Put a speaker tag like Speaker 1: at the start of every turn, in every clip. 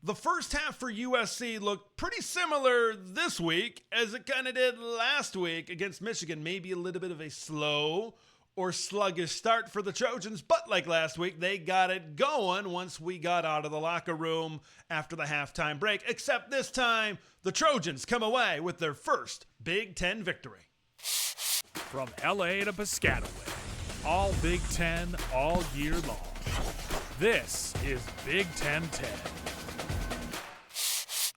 Speaker 1: The first half for USC looked pretty similar this week as it kind of did last week against Michigan. Maybe a little bit of a slow or sluggish start for the Trojans, but like last week, they got it going once we got out of the locker room after the halftime break. Except this time, the Trojans come away with their first Big Ten victory.
Speaker 2: From LA to Piscataway, all Big Ten all year long. This is Big Ten 10.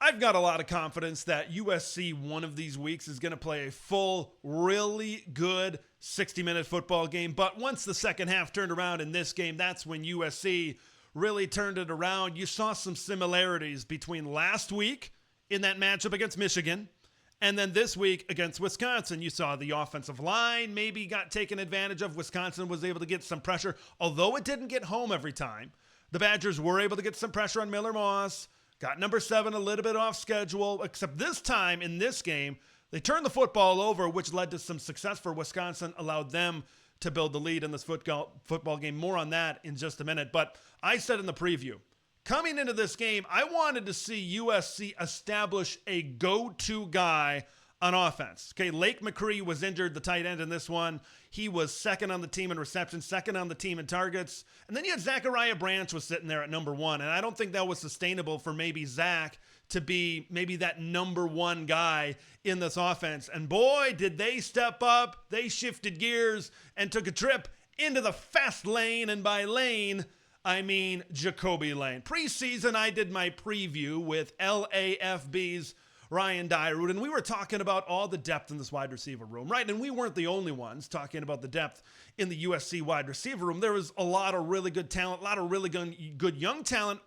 Speaker 1: I've got a lot of confidence that USC one of these weeks is going to play a full, really good 60-minute football game. But once the second half turned around in this game, that's when USC really turned it around. You saw some similarities between last week in that matchup against Michigan and then this week against Wisconsin. You saw the offensive line maybe got taken advantage of. Wisconsin was able to get some pressure, although it didn't get home every time. The Badgers were able to get some pressure on Miller Moss. Got number 7 a little bit off schedule, except this time in this game, they turned the football over, which led to some success for Wisconsin, allowed them to build the lead in this football game. More on that in just a minute. But I said in the preview, coming into this game, I wanted to see USC establish a go-to guy on offense. Okay, Lake McCree was injured, the tight end in this one. He was second on the team in receptions, second on the team in targets. And then you had Zachariah Branch was sitting there at number 1. And I don't think that was sustainable for maybe Zach to be maybe that number 1 guy in this offense. And boy, did they step up. They shifted gears and took a trip into the fast lane. And by lane, I mean JaKobi Lane. Preseason, I did my preview with LAFB's Ryan Dyrud, and we were talking about all the depth in this wide receiver room, right? And we weren't the only ones talking about the depth in the USC wide receiver room. There was a lot of really good talent, a lot of really good young talent.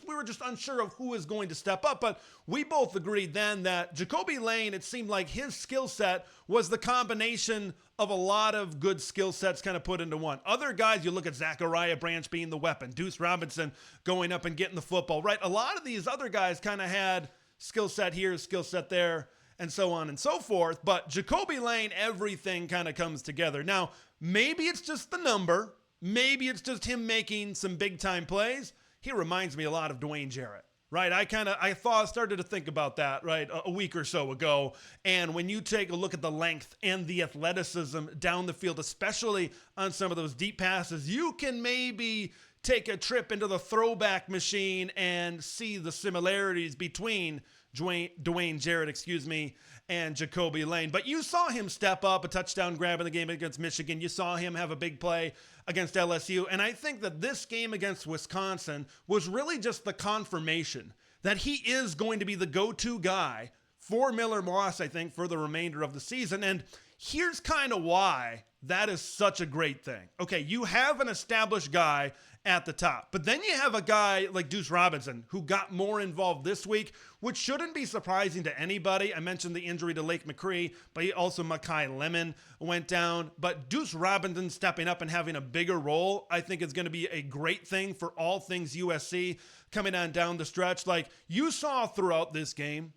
Speaker 1: We were just unsure of who is going to step up, but we both agreed then that JaKobi Lane, it seemed like his skill set was the combination of a lot of good skill sets kind of put into one. Other guys, you look at Zachariah Branch being the weapon, Deuce Robinson going up and getting the football, right? A lot of these other guys kind of had skill set here, skill set there, and so on and so forth. But JaKobi Lane, everything kind of comes together. Now, maybe it's just the number. Maybe it's just him making some big-time plays. He reminds me a lot of Dwayne Jarrett, right? I started to think about that, right, a week or so ago. And when you take a look at the length and the athleticism down the field, especially on some of those deep passes, you can maybe take a trip into the throwback machine and see the similarities between Dwayne Jarrett, and JaKobi Lane. But you saw him step up, a touchdown grab in the game against Michigan. You saw him have a big play against LSU. And I think that this game against Wisconsin was really just the confirmation that he is going to be the go-to guy for Miller Moss, I think, for the remainder of the season. And here's kind of why that is such a great thing. Okay, you have an established guy at the top, but then you have a guy like Deuce Robinson who got more involved this week, which shouldn't be surprising to anybody. I mentioned the injury to Lake McCree, but also Makai Lemon went down. But Deuce Robinson stepping up and having a bigger role, I think is going to be a great thing for all things USC coming on down the stretch. Like you saw throughout this game,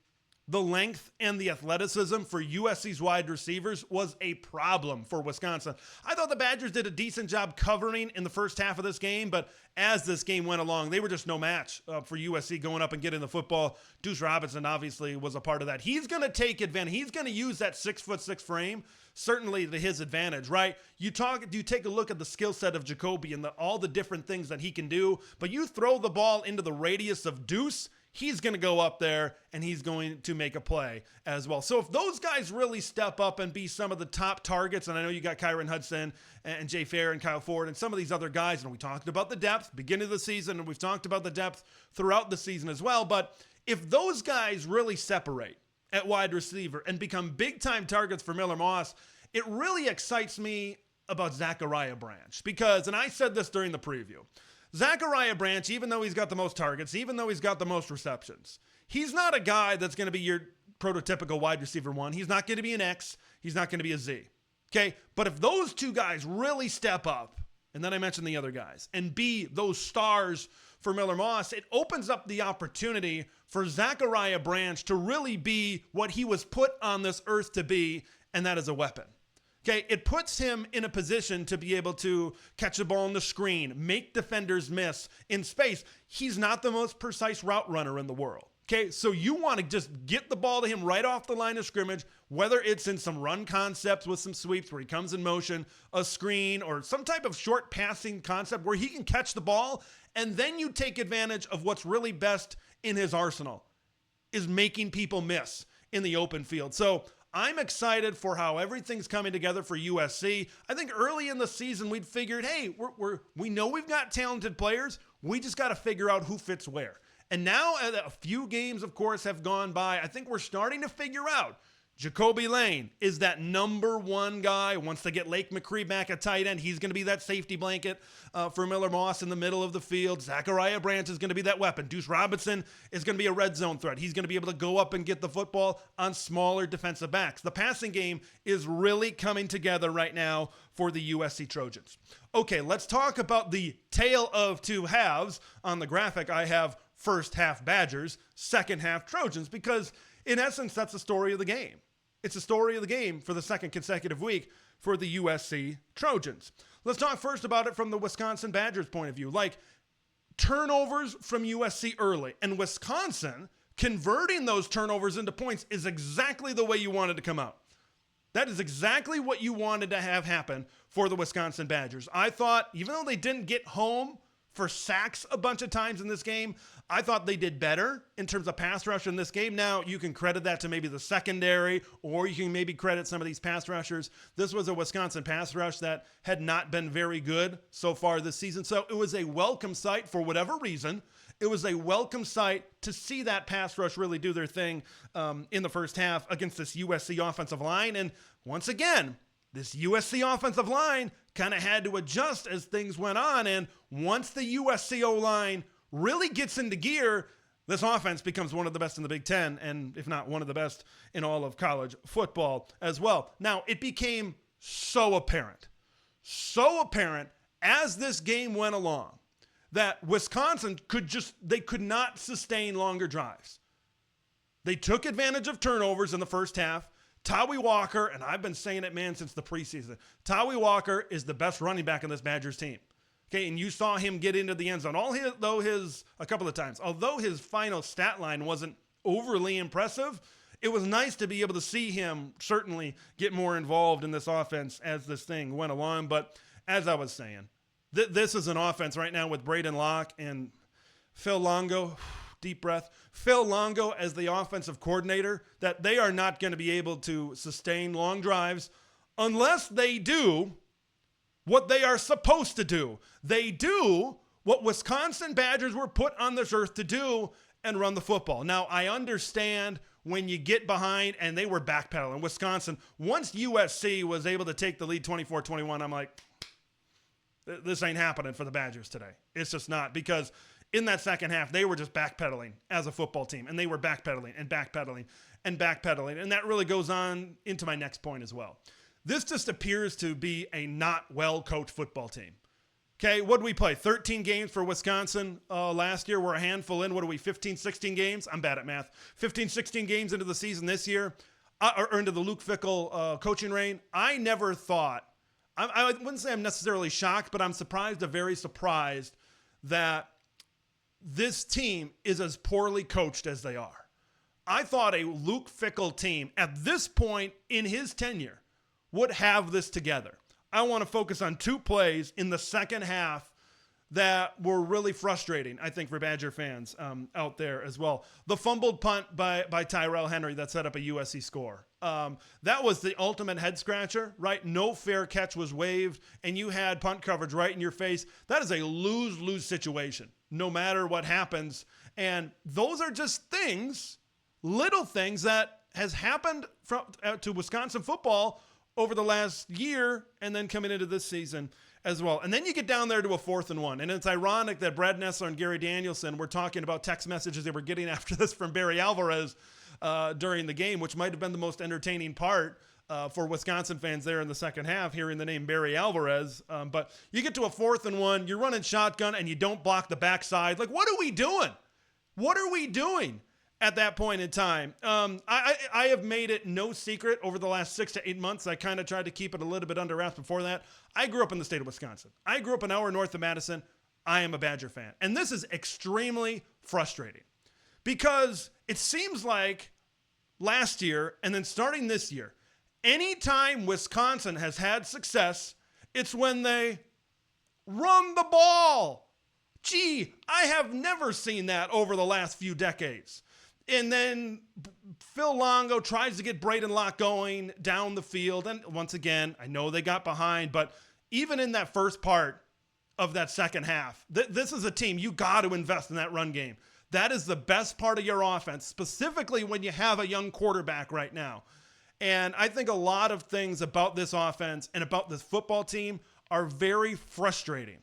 Speaker 1: the length and the athleticism for USC's wide receivers was a problem for Wisconsin. I thought the Badgers did a decent job covering in the first half of this game, but as this game went along, they were just no match for USC going up and getting the football. Deuce Robinson obviously was a part of that. He's going to take advantage. He's going to use that 6'6" frame certainly to his advantage, right? You take a look at the skill set of JaKobi and all the different things that he can do, but you throw the ball into the radius of Deuce, he's going to go up there and he's going to make a play as well. So if those guys really step up and be some of the top targets, and I know you got Kyron Hudson and Jay Fair and Kyle Ford and some of these other guys, and we talked about the depth beginning of the season, and we've talked about the depth throughout the season as well. But if those guys really separate at wide receiver and become big-time targets for Miller Moss, it really excites me about Zachariah Branch because, and I said this during the preview, Zachariah Branch, even though he's got the most targets, even though he's got the most receptions, he's not a guy that's going to be your prototypical wide receiver 1. He's not going to be an X. He's not going to be a Z. Okay? But if those two guys really step up, and then I mentioned the other guys, and be those stars for Miller Moss, it opens up the opportunity for Zachariah Branch to really be what he was put on this earth to be, and that is a weapon. Okay, it puts him in a position to be able to catch the ball on the screen, make defenders miss in space. He's not the most precise route runner in the world. Okay, so you want to just get the ball to him right off the line of scrimmage, whether it's in some run concepts with some sweeps where he comes in motion, a screen, or some type of short passing concept where he can catch the ball, and then you take advantage of what's really best in his arsenal, is making people miss in the open field. So I'm excited for how everything's coming together for USC. I think early in the season, we'd figured, hey, we know we've got talented players. We just got to figure out who fits where. And now a few games, of course, have gone by. I think we're starting to figure out JaKobi Lane is that number one guy. Once they get Lake McCree back at tight end, he's going to be that safety blanket for Miller Moss in the middle of the field. Zachariah Branch is going to be that weapon. Deuce Robinson is going to be a red zone threat. He's going to be able to go up and get the football on smaller defensive backs. The passing game is really coming together right now for the USC Trojans. Okay, let's talk about the tale of two halves. On the graphic, I have first half Badgers, second half Trojans, because in essence, that's the story of the game. It's the story of the game for the second consecutive week for the USC Trojans. Let's talk first about it from the Wisconsin Badgers point of view. Like, turnovers from USC early, and Wisconsin converting those turnovers into points is exactly the way you wanted to come out. That is exactly what you wanted to have happen for the Wisconsin Badgers. I thought, even though they didn't get home for sacks a bunch of times in this game, I thought they did better in terms of pass rush in this game. Now, you can credit that to maybe the secondary, or you can maybe credit some of these pass rushers. This was a Wisconsin pass rush that had not been very good so far this season. So it was a welcome sight for whatever reason. It was a welcome sight to see that pass rush really do their thing in the first half against this USC offensive line. And once again, this USC offensive line kind of had to adjust as things went on. And once the USC O-line really gets into gear, this offense becomes one of the best in the Big Ten, and if not one of the best in all of college football as well. Now, it became so apparent as this game went along that Wisconsin could not sustain longer drives. They took advantage of turnovers in the first half. Tawi Walker, and I've been saying it, man, since the preseason, Tawi Walker is the best running back on this Badgers team. Okay, and you saw him get into the end zone. Although his final stat line wasn't overly impressive, it was nice to be able to see him certainly get more involved in this offense as this thing went along. But as I was saying, this is an offense right now with Braden Locke and Phil Longo, deep breath, Phil Longo as the offensive coordinator, that they are not going to be able to sustain long drives unless they do what they are supposed to do. They do what Wisconsin Badgers were put on this earth to do and run the football. Now, I understand when you get behind, and they were backpedaling. Wisconsin, once USC was able to take the lead 24-21, I'm like, this ain't happening for the Badgers today. It's just not, because in that second half, they were just backpedaling as a football team, and they were backpedaling and backpedaling and backpedaling. And that really goes on into my next point as well. This just appears to be a not well-coached football team. Okay, what did we play? 13 games for Wisconsin last year. We're a handful in. What are we, 15, 16 games? I'm bad at math. 15, 16 games into the season this year, or into the Luke Fickell coaching reign. I never thought, I wouldn't say I'm necessarily shocked, but I'm very surprised that this team is as poorly coached as they are. I thought a Luke Fickell team at this point in his tenure would have this together. I want to focus on two plays in the second half that were really frustrating, I think, for Badger fans out there as well. The fumbled punt by Tyrell Henry that set up a USC score. That was the ultimate head scratcher, right? No fair catch was waived, and you had punt coverage right in your face. That is a lose-lose situation, no matter what happens. And those are just things, little things that has happened to Wisconsin football over the last year and then coming into this season as well. And then you get down there to a 4th and 1. And it's ironic that Brad Nessler and Gary Danielson were talking about text messages they were getting after this from Barry Alvarez during the game, which might have been the most entertaining part for Wisconsin fans there in the second half, hearing the name Barry Alvarez. But you get to a 4th and 1, you're running shotgun and you don't block the backside. Like, what are we doing? What are we doing? at that point in time. I have made it no secret over the last 6 to 8 months. I kind of tried to keep it a little bit under wraps before that. I grew up in the state of Wisconsin. I grew up an hour north of Madison. I am a Badger fan. And this is extremely frustrating because it seems like last year and then starting this year, anytime Wisconsin has had success, it's when they run the ball. Gee, I have never seen that over the last few decades. And then Phil Longo tries to get Braden Locke going down the field. And once again, I know they got behind, but even in that first part of that second half, this is a team you got to invest in that run game. That is the best part of your offense, specifically when you have a young quarterback right now. And I think a lot of things about this offense and about this football team are very frustrating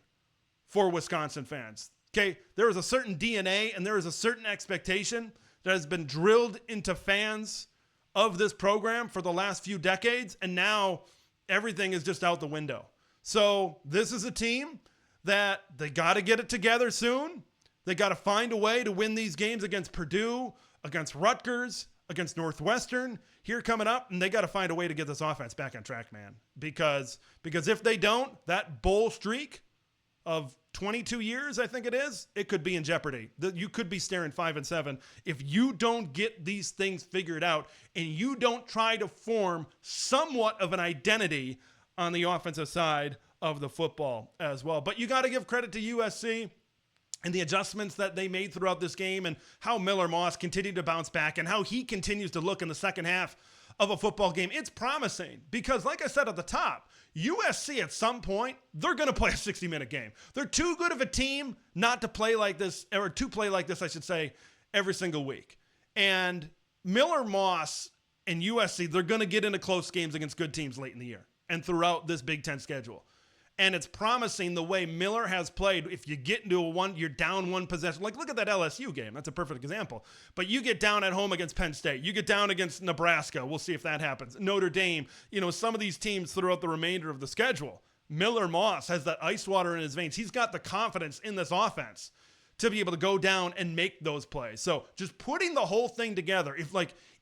Speaker 1: for Wisconsin fans. Okay, there is a certain DNA and there is a certain expectation that has been drilled into fans of this program for the last few decades, and now everything is just out the window. So this is a team that they got to get it together soon. They got to find a way to win these games against Purdue, against Rutgers, against Northwestern here coming up, and they got to find a way to get this offense back on track, man. Because if they don't, that bowl streak of 22 years, I think it is, it could be in jeopardy. You could be staring 5-7 if you don't get these things figured out and you don't try to form somewhat of an identity on the offensive side of the football as well. But you got to give credit to USC and the adjustments that they made throughout this game and how Miller Moss continued to bounce back and how he continues to look in the second half of a football game. It's promising because, like I said at the top, USC at some point, they're going to play a 60-minute game. They're too good of a team not to play like this, or to play like this, I should say, every single week. And Miller Moss and USC, they're going to get into close games against good teams late in the year and throughout this Big Ten schedule. And it's promising the way Miller has played. If you get into you're down one possession. Like, look at that LSU game. That's a perfect example. But you get down at home against Penn State. You get down against Nebraska. We'll see if that happens. Notre Dame. Some of these teams throughout the remainder of the schedule. Miller Moss has that ice water in his veins. He's got the confidence in this offense to be able to go down and make those plays. So just putting the whole thing together.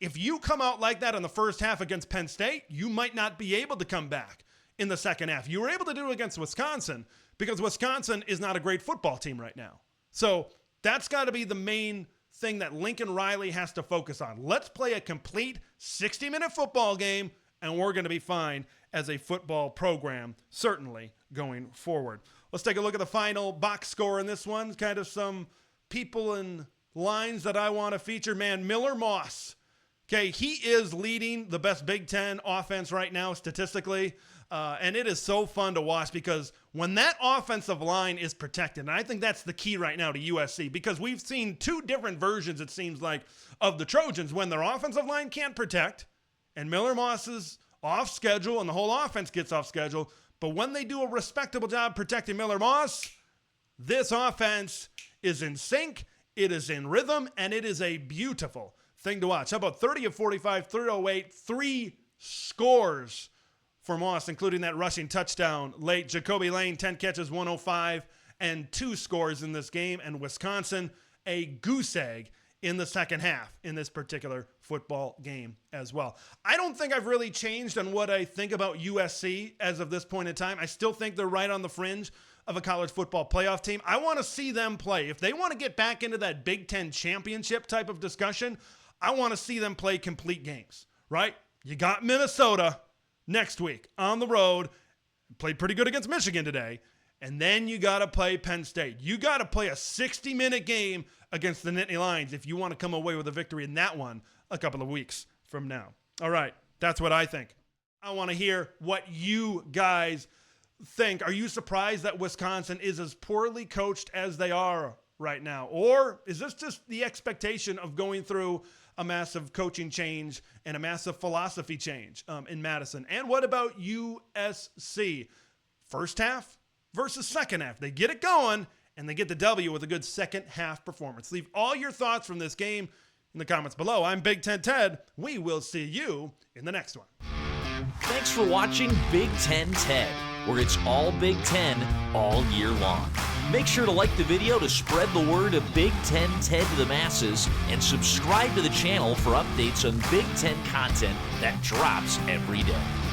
Speaker 1: If you come out like that in the first half against Penn State, you might not be able to come back in the second half. You were able to do it against Wisconsin because Wisconsin is not a great football team right now. So that's got to be the main thing that Lincoln Riley has to focus on. Let's play a complete 60-minute football game, and we're going to be fine as a football program, certainly going forward. Let's take a look at the final box score in this one. Kind of some people and lines that I want to feature. Man, Miller Moss. Okay, he is leading the best Big Ten offense right now statistically. And it is so fun to watch because when that offensive line is protected, and I think that's the key right now to USC, because we've seen two different versions, it seems like, of the Trojans when their offensive line can't protect and Miller Moss is off schedule and the whole offense gets off schedule. But when they do a respectable job protecting Miller Moss, this offense is in sync, it is in rhythm, and it is a beautiful thing to watch. How about 30 of 45, 308, 3 scores for Moss, including that rushing touchdown late. JaKobi Lane, 10 catches, 105, and 2 scores in this game. And Wisconsin, a goose egg in the second half in this particular football game as well. I don't think I've really changed on what I think about USC as of this point in time. I still think they're right on the fringe of a college football playoff team. I want to see them play. If they want to get back into that Big Ten championship type of discussion, I want to see them play complete games, right? You got Minnesota next week on the road, played pretty good against Michigan today, and then you got to play Penn State. You got to play a 60-minute game against the Nittany Lions if you want to come away with a victory in that one a couple of weeks from now. All right, that's what I think. I want to hear what you guys think. Are you surprised that Wisconsin is as poorly coached as they are right now? Or is this just the expectation of going through a massive coaching change and a massive philosophy change in Madison? And what about USC? First half versus second half. They get it going, and they get the W with a good second half performance. Leave all your thoughts from this game in the comments below. I'm Big Ten Ted. We will see you in the next one.
Speaker 3: Thanks for watching Big Ten Ted, where it's all Big Ten all year long. Make sure to like the video to spread the word of Big Ten Ted to the masses, and subscribe to the channel for updates on Big Ten content that drops every day.